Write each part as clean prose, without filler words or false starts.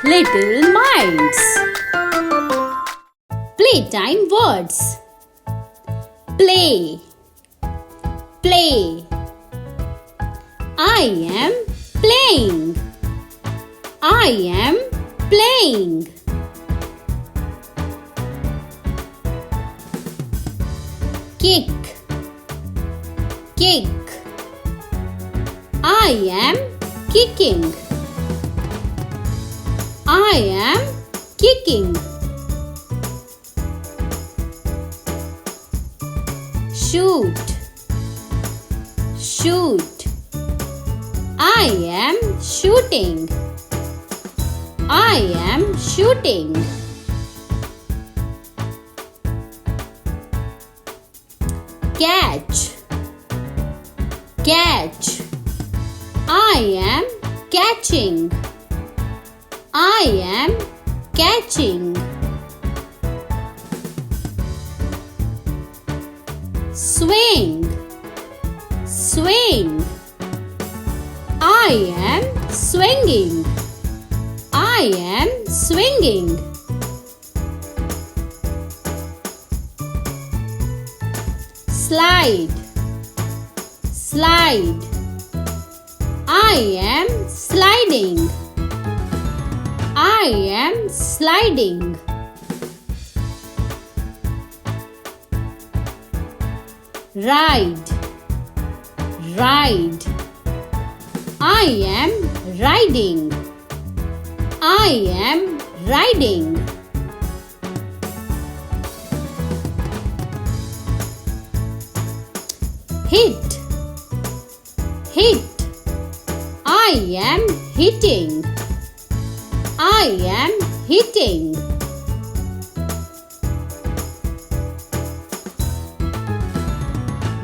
Little Mindz. Playtime words. Play, play. I am playing. I am playing. Kick, kick. I am kicking. I am kicking. Shoot, shoot. I am shooting. I am shooting. Catch, catch. I am catching. I am catching. Swing, swing. I am swinging. I am swinging. Slide, slide. I am sliding. I am sliding. Ride, ride. I am riding. I am riding. Hit, hit. I am hitting. I am hitting.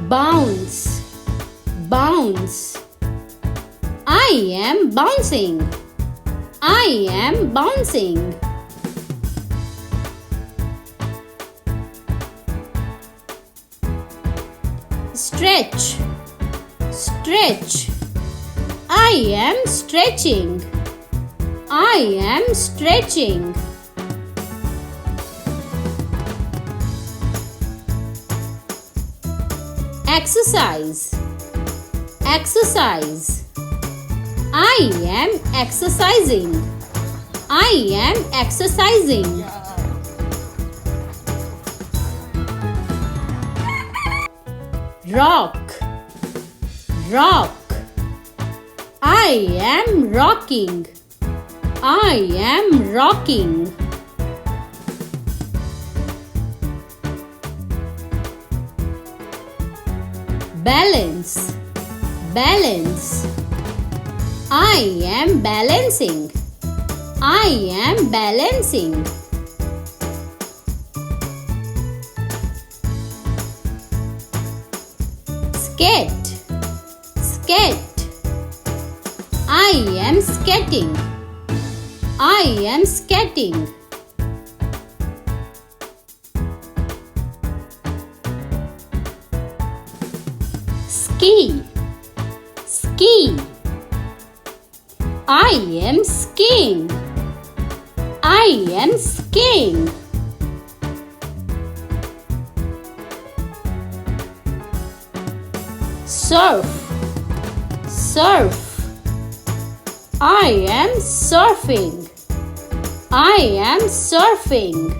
Bounce, bounce. I am bouncing. I am bouncing. Stretch, stretch. I am stretching. I am stretching. Exercise, exercise. I am exercising. I am exercising. Rock, rock. I am rocking. I am rocking. Balance, balance. I am balancing. I am balancing. Skate, skate. I am skating. I am skating. Ski, ski. I am skiing. I am skiing. Surf, surf. I am surfing. I am surfing.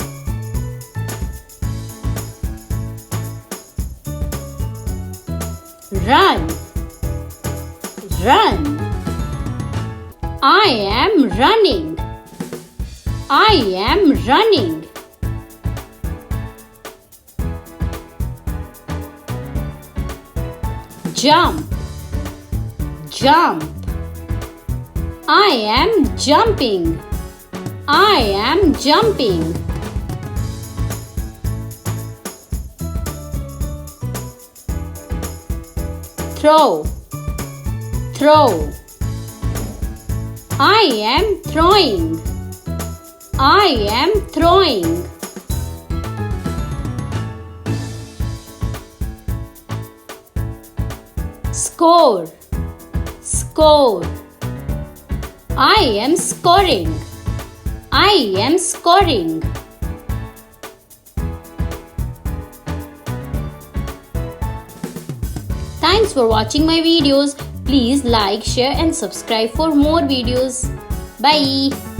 Run, run. I am running. I am running. Jump, jump. I am jumping. I am jumping. Throw, throw. I am throwing. I am throwing. Score, score. I am scoring. I am scoring. Thanks for watching my videos. Please like, share and subscribe for more videos. Bye.